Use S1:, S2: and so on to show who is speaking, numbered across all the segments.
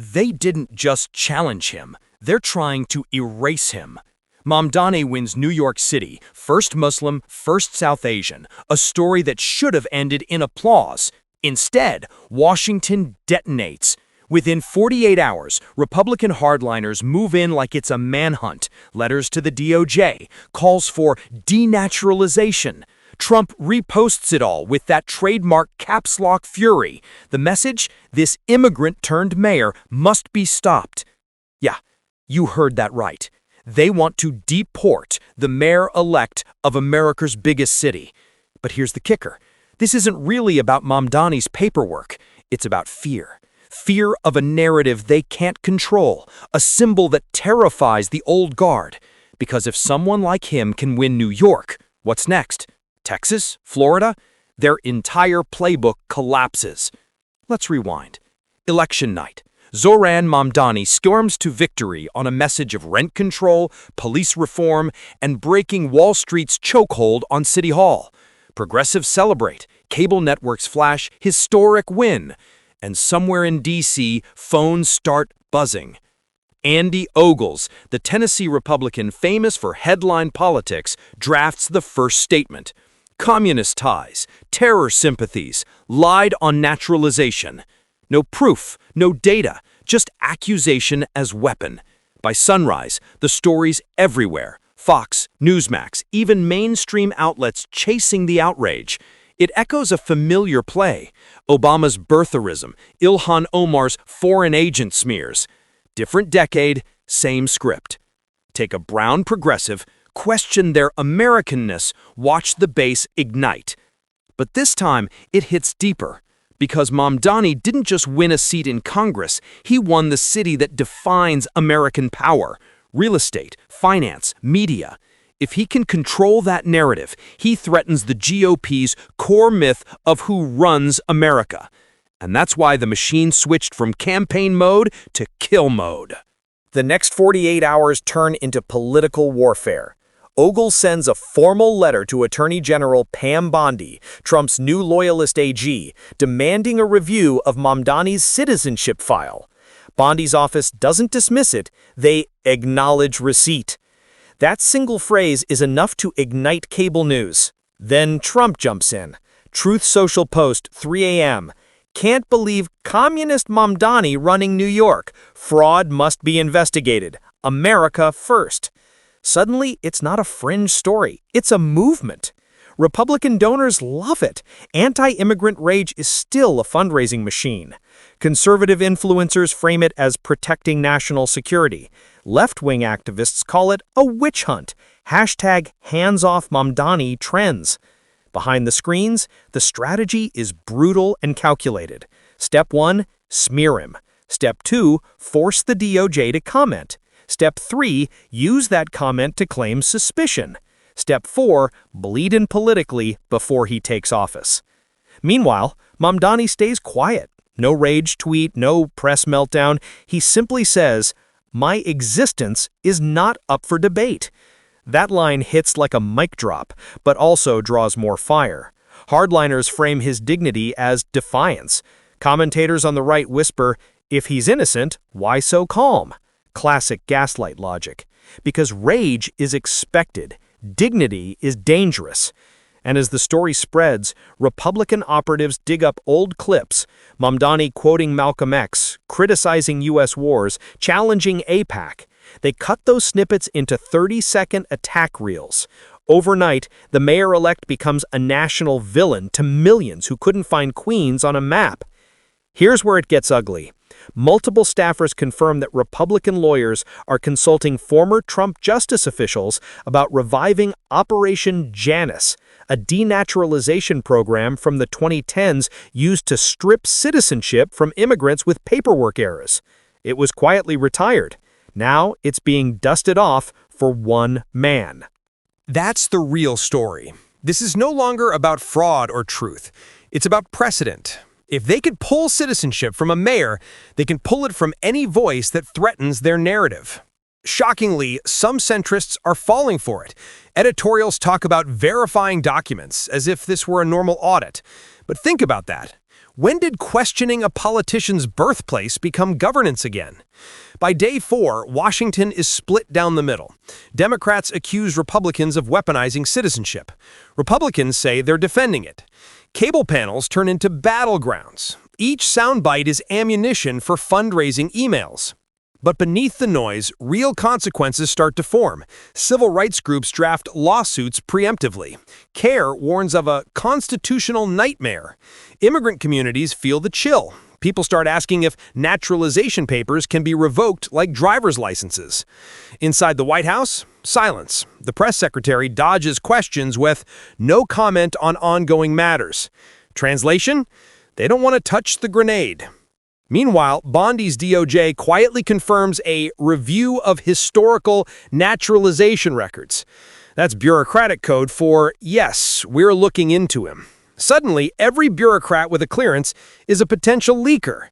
S1: They didn't just challenge him, they're trying to erase him. Mamdani wins New York City, first Muslim, first South Asian, a story that should have ended in applause. Instead, Washington detonates. Within 48 hours, Republican hardliners move in like it's a manhunt. Letters to the DOJ, calls for denaturalization. Trump reposts it all with that trademark caps lock fury. The message? This immigrant-turned-mayor must be stopped. Yeah, you heard that right. They want to deport the mayor-elect of America's biggest city. But here's the kicker. This isn't really about Mamdani's paperwork. It's about fear. Fear of a narrative they can't control, a symbol that terrifies the old guard. Because if someone like him can win New York, what's next? Texas? Florida? Their entire playbook collapses. Let's rewind. Election night. Zohran Mamdani storms to victory on a message of rent control, police reform, and breaking Wall Street's chokehold on City Hall. Progressives celebrate. Cable networks flash historic win. And somewhere in D.C., phones start buzzing. Andy Ogles, the Tennessee Republican famous for headline politics, drafts the first statement. Communist ties, terror sympathies, lied on naturalization. No proof, no data, just accusation as weapon. By sunrise, the stories everywhere. Fox, Newsmax, even mainstream outlets chasing the outrage. It echoes a familiar play. Obama's birtherism, Ilhan Omar's foreign agent smears. Different decade, same script. Take a brown progressive, question their Americanness, watch the base ignite. But this time, it hits deeper. Because Mamdani didn't just win a seat in Congress, he won the city that defines American power. Real estate, finance, media. If he can control that narrative, he threatens the GOP's core myth of who runs America. And that's why the machine switched from campaign mode to kill mode. The next 48 hours turn into political warfare. Ogles sends a formal letter to Attorney General Pam Bondi, Trump's new loyalist AG, demanding a review of Mamdani's citizenship file. Bondi's office doesn't dismiss it, they acknowledge receipt. That single phrase is enough to ignite cable news. Then Trump jumps in. Truth Social post, 3 a.m. Can't believe communist Mamdani running New York. Fraud must be investigated. America first. Suddenly, it's not a fringe story. It's a movement. Republican donors love it. Anti-immigrant rage is still a fundraising machine. Conservative influencers frame it as protecting national security. Left-wing activists call it a witch hunt. Hashtag hands-off Mamdani trends. Behind the screens, the strategy is brutal and calculated. Step 1, smear him. Step 2, force the DOJ to comment. Step 3, use that comment to claim suspicion. Step 4, bleed in politically before he takes office. Meanwhile, Mamdani stays quiet. No rage tweet, no press meltdown. He simply says, "My existence is not up for debate." That line hits like a mic drop, but also draws more fire. Hardliners frame his dignity as defiance. Commentators on the right whisper, "If he's innocent, why so calm?" Classic gaslight logic. Because rage is expected, dignity is dangerous. And as the story spreads, Republican operatives dig up old clips, Mamdani quoting Malcolm X, criticizing U.S. wars, challenging AIPAC. They cut those snippets into 30-second attack reels. Overnight, the mayor-elect becomes a national villain to millions who couldn't find Queens on a map. Here's where it gets ugly. Multiple staffers confirm that Republican lawyers are consulting former Trump justice officials about reviving Operation Janus, a denaturalization program from the 2010s used to strip citizenship from immigrants with paperwork errors. It was quietly retired. Now it's being dusted off for one man.
S2: That's the real story. This is no longer about fraud or truth. It's about precedent. If they could pull citizenship from a mayor, they can pull it from any voice that threatens their narrative. Shockingly, some centrists are falling for it. Editorials talk about verifying documents as if this were a normal audit. But think about that. When did questioning a politician's birthplace become governance again? By day 4, Washington is split down the middle. Democrats accuse Republicans of weaponizing citizenship. Republicans say they're defending it. Cable panels turn into battlegrounds. Each soundbite is ammunition for fundraising emails. But beneath the noise, real consequences start to form. Civil rights groups draft lawsuits preemptively. CARE warns of a constitutional nightmare. Immigrant communities feel the chill. People start asking if naturalization papers can be revoked like driver's licenses. Inside the White House, silence. The press secretary dodges questions with no comment on ongoing matters. Translation? They don't want to touch the grenade. Meanwhile, Bondi's DOJ quietly confirms a review of historical naturalization records. That's bureaucratic code for, yes, we're looking into him. Suddenly, every bureaucrat with a clearance is a potential leaker.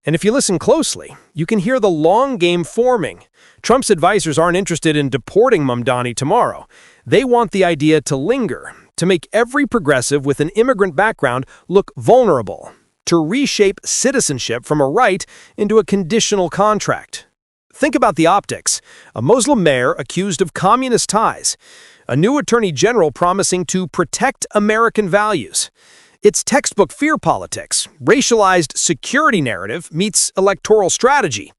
S2: And if you listen closely, you can hear the long game forming. Trump's advisors aren't interested in deporting Mamdani tomorrow. They want the idea to linger, to make every progressive with an immigrant background look vulnerable, to reshape citizenship from a right into a conditional contract. Think about the optics. A Muslim mayor accused of communist ties. A new attorney general promising to protect American values. It's textbook fear politics. Racialized security narrative meets electoral strategy.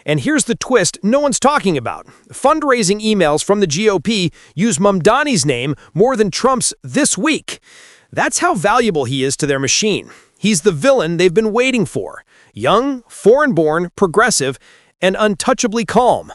S2: And here's the twist no one's talking about. Fundraising emails from the GOP use Mamdani's name more than Trump's this week. That's how valuable he is to their machine. He's the villain they've been waiting for. Young, foreign-born, progressive, and untouchably calm.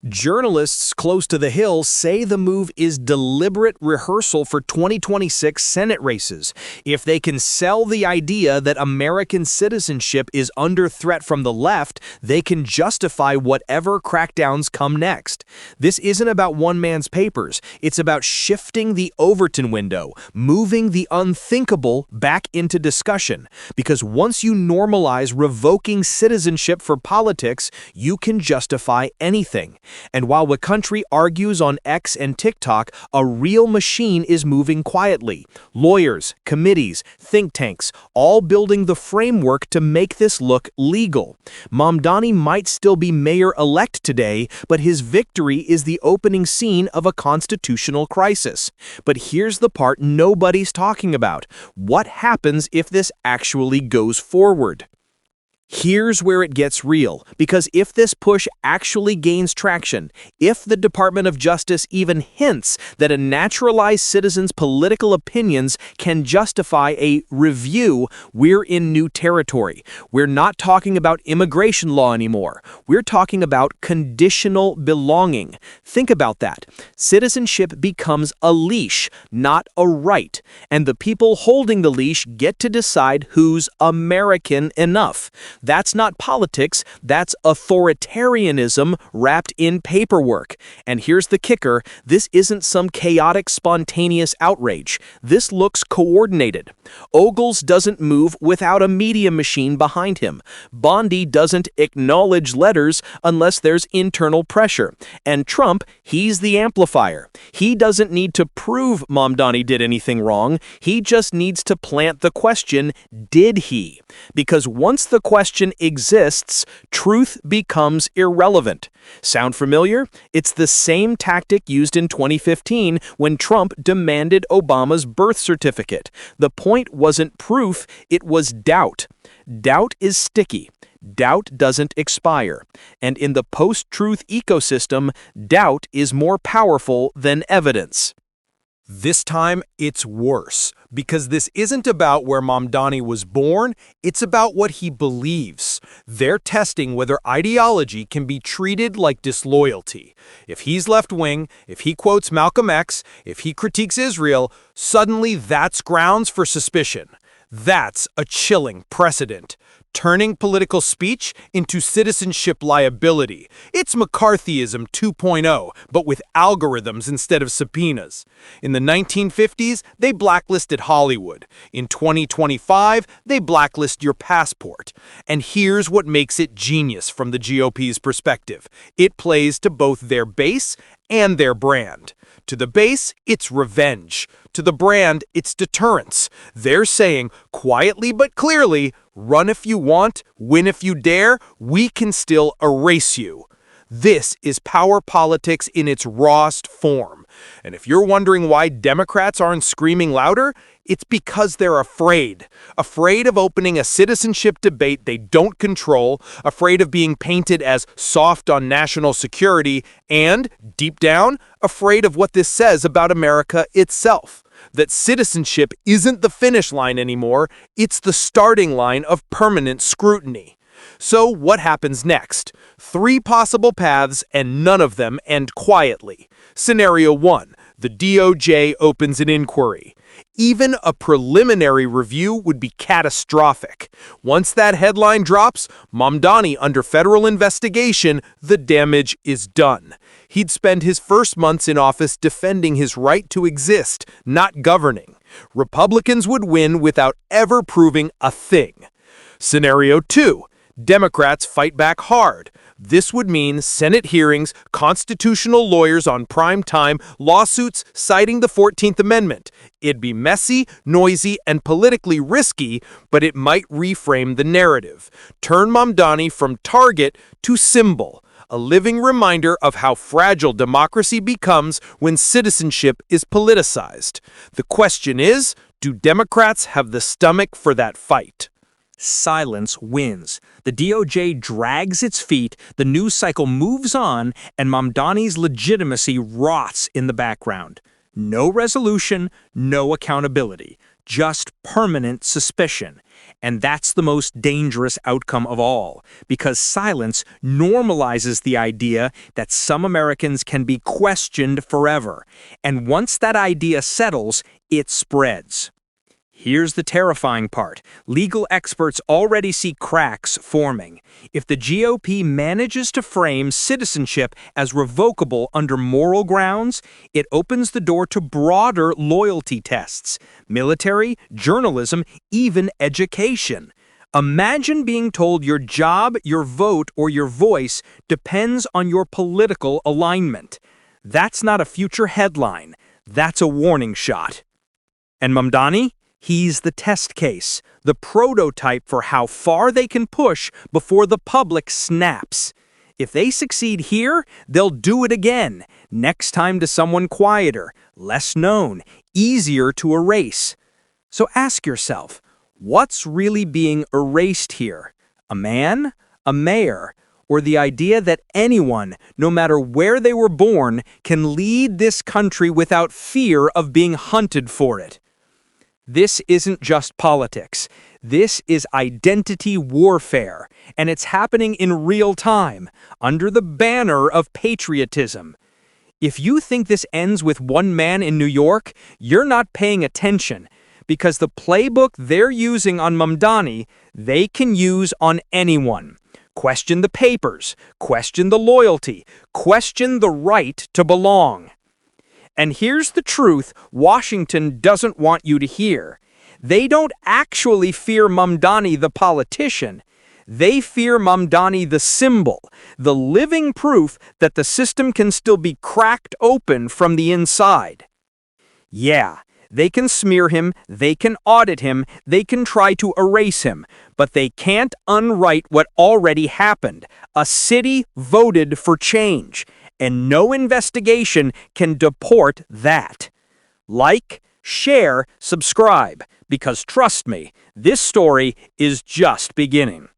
S2: Journalists close to the Hill say the move is deliberate rehearsal for 2026 Senate races. If they can sell the idea that American citizenship is under threat from the left, they can justify whatever crackdowns come next. This isn't about one man's papers. It's about shifting the Overton window, moving the unthinkable back into discussion. Because once you normalize revoking citizenship for politics, you can justify anything. And while the country argues on X and TikTok, a real machine is moving quietly. Lawyers, committees, think tanks, all building the framework to make this look legal. Mamdani might still be mayor-elect today, but his victory is the opening scene of a constitutional crisis. But here's the part nobody's talking about. What happens if this actually goes forward? Here's where it gets real, because if this push actually gains traction, if the Department of Justice even hints that a naturalized citizen's political opinions can justify a review, we're in new territory. We're not talking about immigration law anymore. We're talking about conditional belonging. Think about that. Citizenship becomes a leash, not a right, and the people holding the leash get to decide who's American enough. That's not politics, that's authoritarianism wrapped in paperwork. And here's the kicker, this isn't some chaotic, spontaneous outrage. This looks coordinated. Ogles doesn't move without a media machine behind him. Bondi doesn't acknowledge letters unless there's internal pressure. And Trump, he's the amplifier. He doesn't need to prove Mamdani did anything wrong. He just needs to plant the question, did he? Because once the question exists, truth becomes irrelevant. Sound familiar? It's the same tactic used in 2015 when Trump demanded Obama's birth certificate. The point wasn't proof, it was doubt. Doubt is sticky. Doubt doesn't expire. And in the post-truth ecosystem, doubt is more powerful than evidence. This time, it's worse, because this isn't about where Mamdani was born, it's about what he believes. They're testing whether ideology can be treated like disloyalty. If he's left-wing, if he quotes Malcolm X, if he critiques Israel, suddenly that's grounds for suspicion. That's a chilling precedent. Turning political speech into citizenship liability. It's McCarthyism 2.0, but with algorithms instead of subpoenas. In the 1950s, they blacklisted Hollywood. In 2025, they blacklist your passport. And here's what makes it genius from the GOP's perspective. It plays to both their base and their brand. To the base, it's revenge. To the brand, it's deterrence. They're saying, quietly but clearly, run if you want, win if you dare, we can still erase you. This is power politics in its rawest form. And if you're wondering why Democrats aren't screaming louder, it's because they're afraid. Afraid of opening a citizenship debate they don't control, afraid of being painted as soft on national security, and, deep down, afraid of what this says about America itself. That citizenship isn't the finish line anymore, it's the starting line of permanent scrutiny. So what happens next? 3 possible paths, and none of them end quietly. Scenario 1. The DOJ opens an inquiry. Even a preliminary review would be catastrophic. Once that headline drops, Mamdani under federal investigation, the damage is done. He'd spend his first months in office defending his right to exist, not governing. Republicans would win without ever proving a thing. Scenario 2. Democrats fight back hard. This would mean Senate hearings, constitutional lawyers on prime time, lawsuits citing the 14th Amendment. It'd be messy, noisy, and politically risky, but it might reframe the narrative. Turn Mamdani from target to symbol. A living reminder of how fragile democracy becomes when citizenship is politicized. The question is, do Democrats have the stomach for that fight?
S1: Silence wins. The DOJ drags its feet, the news cycle moves on, and Mamdani's legitimacy rots in the background. No resolution, no accountability, just permanent suspicion. And that's the most dangerous outcome of all, because silence normalizes the idea that some Americans can be questioned forever. And once that idea settles, it spreads. Here's the terrifying part. Legal experts already see cracks forming. If the GOP manages to frame citizenship as revocable under moral grounds, it opens the door to broader loyalty tests, military, journalism, even education. Imagine being told your job, your vote, or your voice depends on your political alignment. That's not a future headline. That's a warning shot. And Mamdani? He's the test case, the prototype for how far they can push before the public snaps. If they succeed here, they'll do it again, next time to someone quieter, less known, easier to erase. So ask yourself, what's really being erased here? A man? A mayor? Or the idea that anyone, no matter where they were born, can lead this country without fear of being hunted for it? This isn't just politics. This is identity warfare, and it's happening in real time, under the banner of patriotism. If you think this ends with one man in New York, you're not paying attention, because the playbook they're using on Mamdani, they can use on anyone. Question the papers, question the loyalty, question the right to belong. And here's the truth Washington doesn't want you to hear. They don't actually fear Mamdani the politician. They fear Mamdani the symbol, the living proof that the system can still be cracked open from the inside. Yeah, they can smear him, they can audit him, they can try to erase him, but they can't unwrite what already happened. A city voted for change. And no investigation can deport that. Like, share, subscribe, because trust me, this story is just beginning.